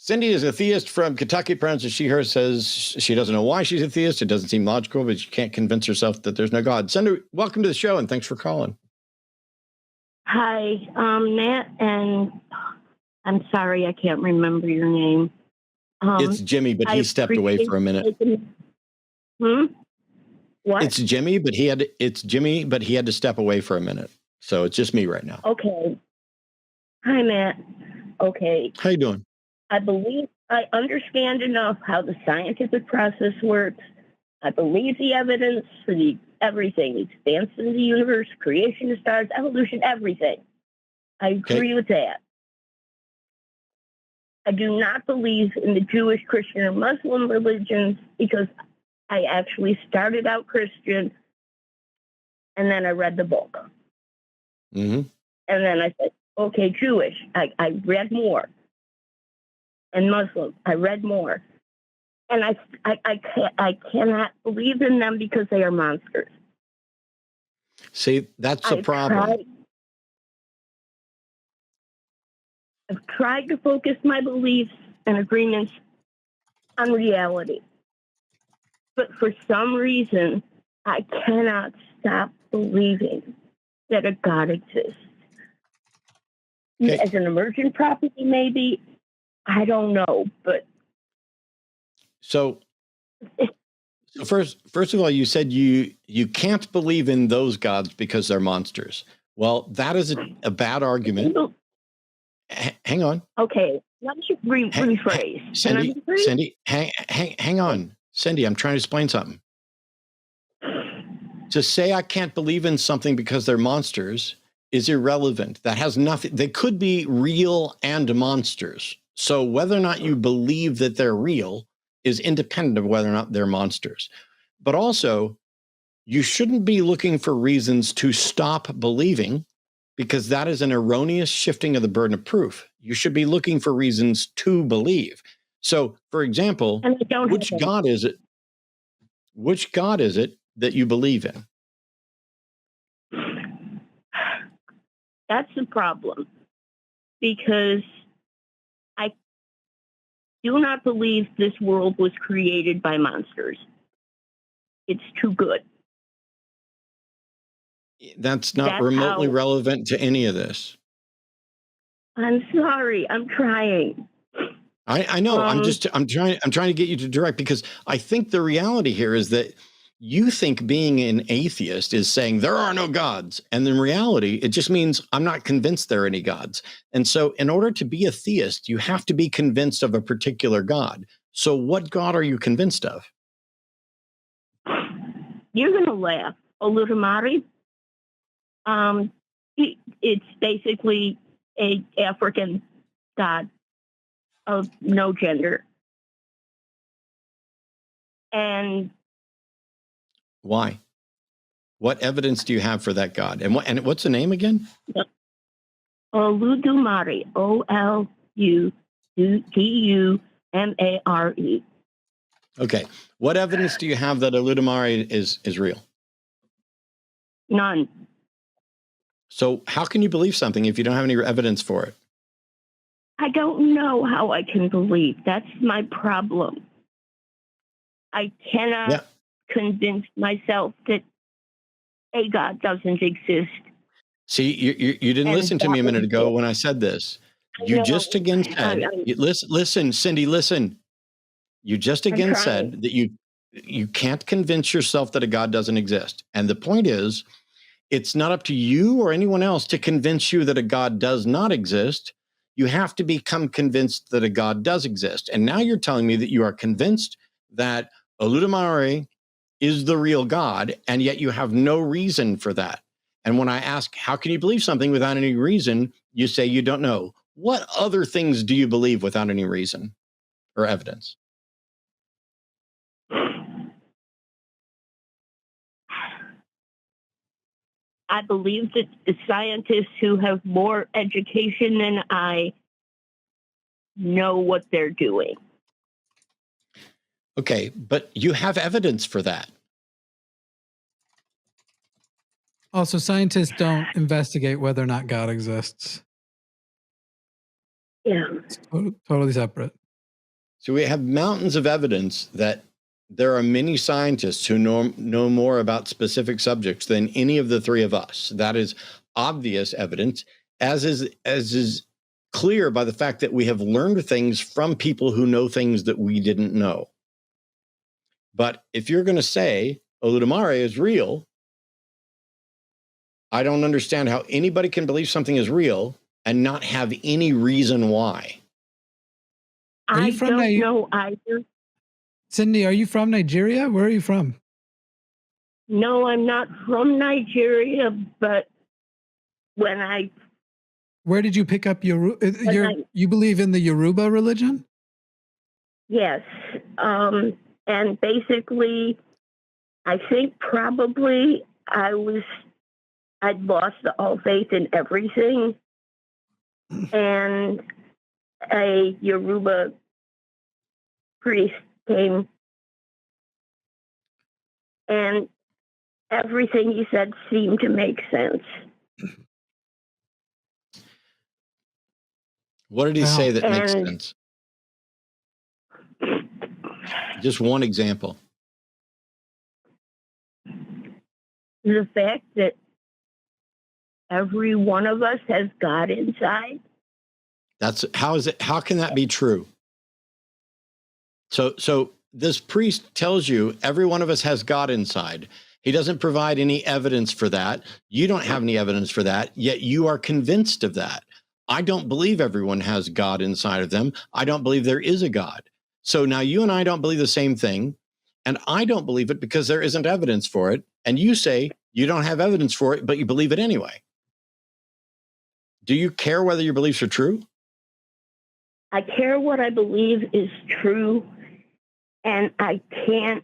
Cindy is a theist from Kentucky. Pronounces she, her, says she doesn't know why she's a theist. It doesn't seem logical, but she can't convince herself that there's no God. Cindy, welcome to the show, and thanks for calling. Hi, Matt, and I'm sorry I can't remember your name. It's Jimmy, but he stepped away for a minute. What? It's Jimmy, but he had to step away for a minute. So it's just me right now. Okay. Hi, Matt. Okay. How you doing? I believe I understand enough how the scientific process works. I believe the evidence for everything, the expansion of the universe, creation of stars, evolution, everything. I agree with that. I do not believe in the Jewish, Christian, or Muslim religions because I actually started out Christian and then I read the book. Mm-hmm. And then I said, okay, Jewish. I read more. And Muslim, I read more. And I cannot believe in them because they are monsters. See, that's the problem. I've tried to focus my beliefs and agreements on reality. But for some reason, I cannot stop believing that a God exists. Okay. As an emergent property, maybe. I don't know, but... So first of all, you said you can't believe in those gods because they're monsters. Well, that is a bad argument. Hang on. Okay, let me rephrase. Cindy, hang on. Cindy, I'm trying to explain something. To say I can't believe in something because they're monsters is irrelevant. That has nothing. They could be real and monsters. So whether or not you believe that they're real is independent of whether or not they're monsters. But also, you shouldn't be looking for reasons to stop believing, because that is an erroneous shifting of the burden of proof. You should be looking for reasons to believe. So, for example, which God is it? Which God is it that you believe in? That's the problem, because I do not believe this world was created by monsters. It's too good. That's not remotely relevant to any of this. I'm sorry. I'm trying. I know. I'm trying to get you to direct, because I think the reality here is that you think being an atheist is saying there are no gods. And in reality, it just means I'm not convinced there are any gods. And so in order to be a theist, you have to be convinced of a particular God. So what God are you convinced of? You're going to laugh. Oludumare. It's basically a African god of no gender. And why? What evidence do you have for that God? And what's the name again? Oludumare. Oludumare. Okay. What evidence do you have that Oludumare is real? None. So how can you believe something if you don't have any evidence for it? I don't know how I can believe. That's my problem. I cannot convince myself that a God doesn't exist. See, you didn't listen to me a minute ago when I said this. You just again said, listen, Cindy, listen. You just again said that you can't convince yourself that a God doesn't exist. And the point is, it's not up to you or anyone else to convince you that a God does not exist. You have to become convinced that a God does exist. And now you're telling me that you are convinced that Oludumare is the real God, and yet you have no reason for that. And when I ask, how can you believe something without any reason? You say you don't know. What other things do you believe without any reason or evidence? I believe that the scientists who have more education than I know what they're doing. Okay, but you have evidence for that. Also, scientists don't investigate whether or not God exists. Yeah. It's totally separate. So we have mountains of evidence that there are many scientists who know more about specific subjects than any of the three of us. That is obvious evidence, as is clear by the fact that we have learned things from people who know things that we didn't know. But if you're going to say Oludumare is real, I don't understand how anybody can believe something is real and not have any reason why. I don't know either. Cindy, are you from Nigeria? Where are you from? No, I'm not from Nigeria, but where did you pick up you believe in the Yoruba religion? Yes. And basically, I think probably I'd lost all faith in everything. And a Yoruba priest came, and everything he said seemed to make sense. What did he say that makes sense? Just one example. The fact that every one of us has God inside. How can that be true? So this priest tells you every one of us has God inside. He doesn't provide any evidence for that. You don't have any evidence for that, yet you are convinced of that. I don't believe everyone has God inside of them. I don't believe there is a God. So now you and I don't believe the same thing, and I don't believe it because there isn't evidence for it. And you say you don't have evidence for it, but you believe it anyway. Do you care whether your beliefs are true? I care what I believe is true, and I can't.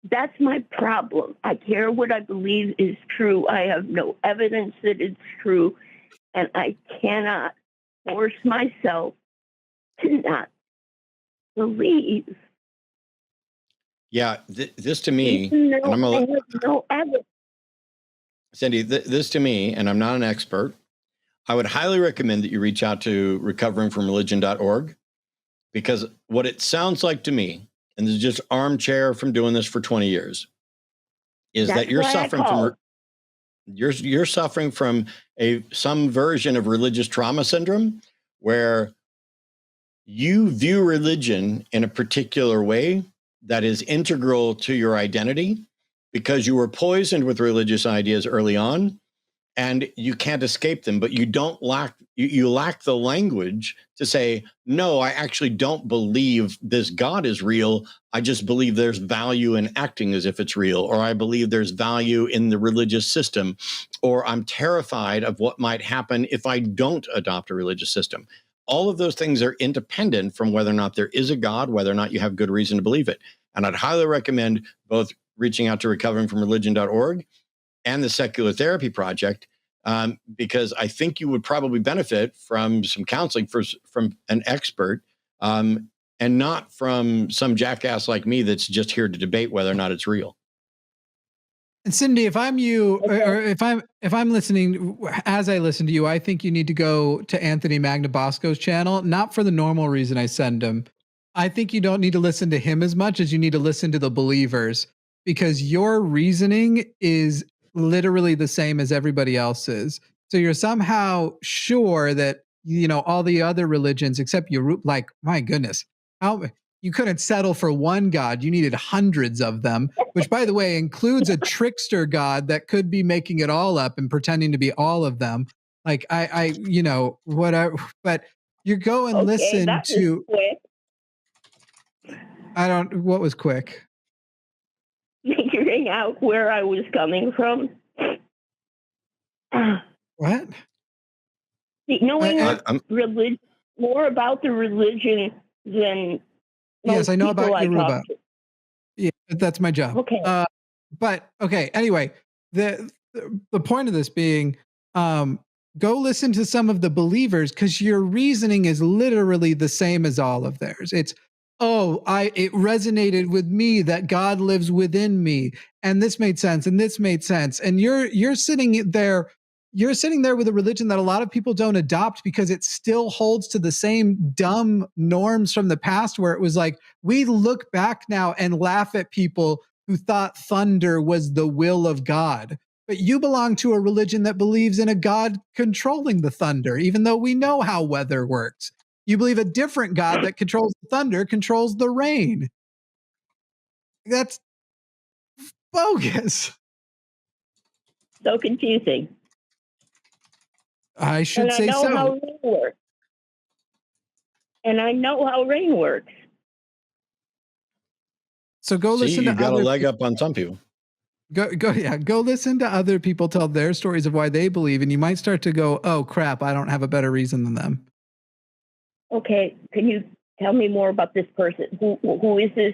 That's my problem. I care what I believe is true. I have no evidence that it's true, and I cannot force myself to not believe. Yeah, this to me, and I'm I have no evidence. Cindy, this to me, and I'm not an expert, I would highly recommend that you reach out to recoveringfromreligion.org, because what it sounds like to me, and this is just armchair from doing this for 20 years, is that you're suffering from some version of religious trauma syndrome, where you view religion in a particular way that is integral to your identity because you were poisoned with religious ideas early on, and you can't escape them, but you lack the language to say, no, I actually don't believe this God is real. I just believe there's value in acting as if it's real, or I believe there's value in the religious system, or I'm terrified of what might happen if I don't adopt a religious system. All of those things are independent from whether or not there is a God, whether or not you have good reason to believe it. And I'd highly recommend both reaching out to recoveringfromreligion.org and the Secular Therapy Project, because I think you would probably benefit from some counseling from an expert, and not from some jackass like me that's just here to debate whether or not it's real. And Cindy, if I'm you, or if I'm listening, as I listen to you, I think you need to go to Anthony Magnabosco's channel, not for the normal reason I send him. I think you don't need to listen to him as much as you need to listen to the believers, because your reasoning is literally the same as everybody else's. So you're somehow sure that, all the other religions except Yoruba, like, my goodness, you couldn't settle for one God. You needed hundreds of them, which, by the way, includes a trickster God that could be making it all up and pretending to be all of them. Like, whatever. But you go and listen to. What was quick? Figuring out where I was coming from. What? Knowing religion, more about the religion than yes, I know about Yoruba. To. Yeah, that's my job. Okay. But okay. Anyway, the point of this being, go listen to some of the believers, because your reasoning is literally the same as all of theirs. It's, it resonated with me that God lives within me, and this made sense, and this made sense, and you're sitting there, you're sitting there with a religion that a lot of people don't adopt because it still holds to the same dumb norms from the past, where it was like, we look back now and laugh at people who thought thunder was the will of God. But you belong to a religion that believes in a God controlling the thunder, even though we know how weather works. You believe a different God that controls the thunder, controls the rain. That's bogus. So confusing. I should say so. How rain works. And I know how rain works. So go listen to you got a leg up on some people. Go listen to other people tell their stories of why they believe, and you might start to go, oh crap, I don't have a better reason than them. Okay, can you tell me more about this person? Who is this?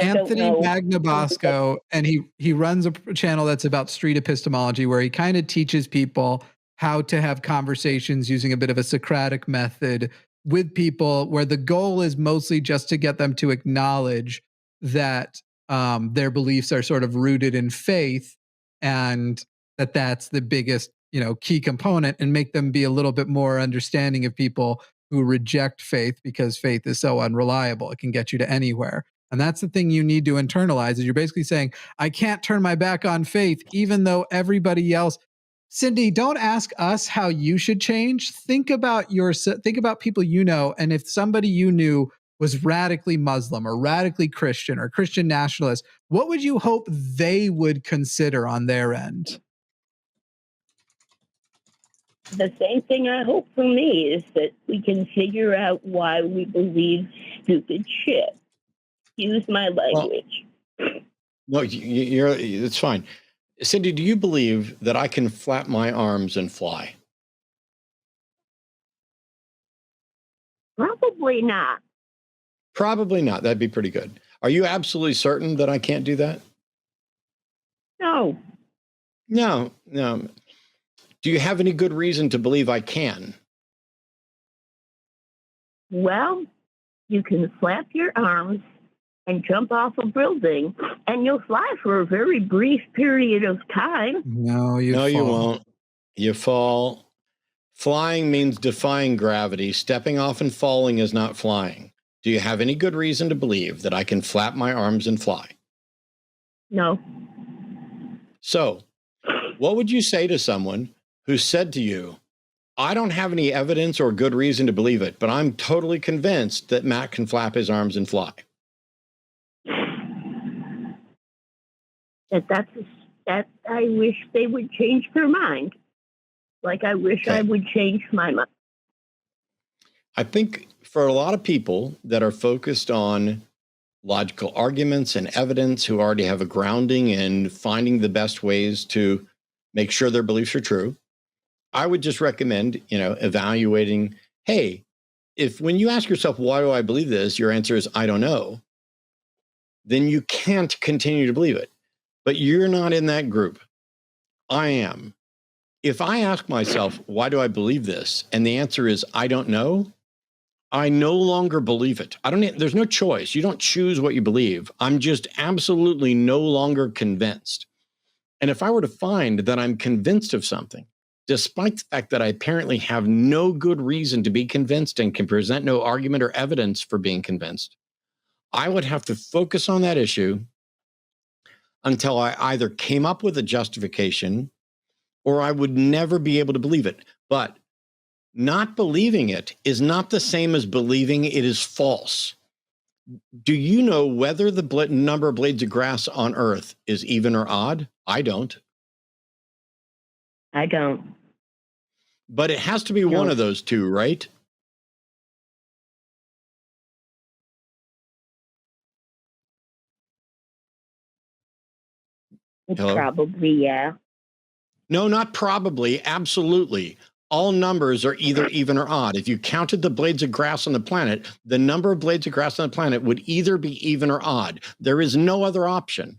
Anthony Magnabosco, and he runs a channel that's about street epistemology, where he kind of teaches people how to have conversations using a bit of a Socratic method with people, where the goal is mostly just to get them to acknowledge that their beliefs are sort of rooted in faith, and that's the biggest, key component, and make them be a little bit more understanding of people who reject faith, because faith is so unreliable. It can get you to anywhere. And that's the thing you need to internalize, is you're basically saying, I can't turn my back on faith, even though everybody else. Cindy, don't ask us how you should change. Think about people you know. And if somebody you knew was radically Muslim or radically Christian or Christian nationalist, what would you hope they would consider on their end? The same thing I hope for me is that we can figure out why we believe stupid shit. Use my language. No, it's fine. Cindy, do you believe that I can flap my arms and fly? Probably not. Probably not. That'd be pretty good. Are you absolutely certain that I can't do that? No. No. Do you have any good reason to believe I can? Well, you can flap your arms and jump off a building, and you'll fly for a very brief period of time. No, you won't. You fall. Flying means defying gravity. Stepping off and falling is not flying. Do you have any good reason to believe that I can flap my arms and fly? No. So, what would you say to someone who said to you, I don't have any evidence or good reason to believe it, but I'm totally convinced that Matt can flap his arms and fly? That I wish they would change their mind. Like I wish I would change my mind. I think for a lot of people that are focused on logical arguments and evidence, who already have a grounding in finding the best ways to make sure their beliefs are true, I would just recommend, evaluating, hey, if when you ask yourself, why do I believe this? Your answer is, I don't know. Then you can't continue to believe it. But you're not in that group. I am. If I ask myself, why do I believe this? And the answer is, I don't know. I no longer believe it. There's no choice. You don't choose what you believe. I'm just absolutely no longer convinced. And if I were to find that I'm convinced of something, despite the fact that I apparently have no good reason to be convinced and can present no argument or evidence for being convinced, I would have to focus on that issue until I either came up with a justification or I would never be able to believe it. But not believing it is not the same as believing it is false. Do you know whether the number of blades of grass on Earth is even or odd? I don't. I don't. But it has to be one of those two, right? Hello? Probably, yeah. No, not probably. Absolutely. All numbers are either even or odd. If you counted the blades of grass on the planet, the number of blades of grass on the planet would either be even or odd. There is no other option.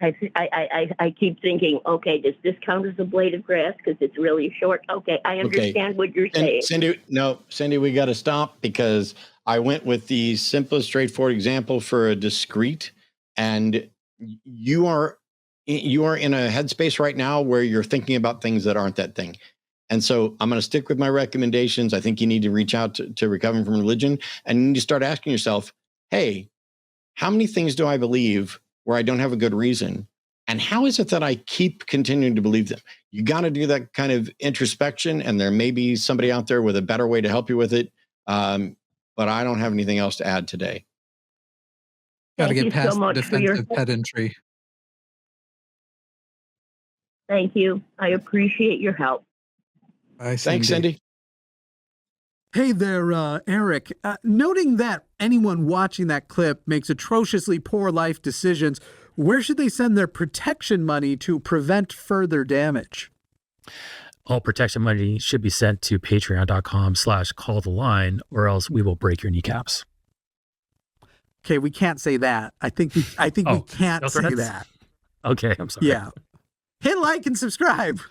I keep thinking, okay, does this count as a blade of grass because it's really short? Okay, I understand what you're saying. Cindy, we got to stop, because I went with the simplest, straightforward example for a discrete, and you are in a headspace right now where you're thinking about things that aren't that thing. And so I'm going to stick with my recommendations. I think you need to reach out to Recovering from Religion, and you need to start asking yourself, hey, how many things do I believe where I don't have a good reason? And how is it that I keep continuing to believe them? You got to do that kind of introspection, and there may be somebody out there with a better way to help you with it. But I don't have anything else to add today. Got to get past the defensive pedantry. Thank you. I appreciate your help. Bye, Thanks, Cindy. Hey there, Eric. Noting that anyone watching that clip makes atrociously poor life decisions, where should they send their protection money to prevent further damage? All protection money should be sent to patreon.com/calltheline, or else we will break your kneecaps. Okay, we can't say that. I think we can't say that. Okay, I'm sorry. Yeah. Hit like and subscribe.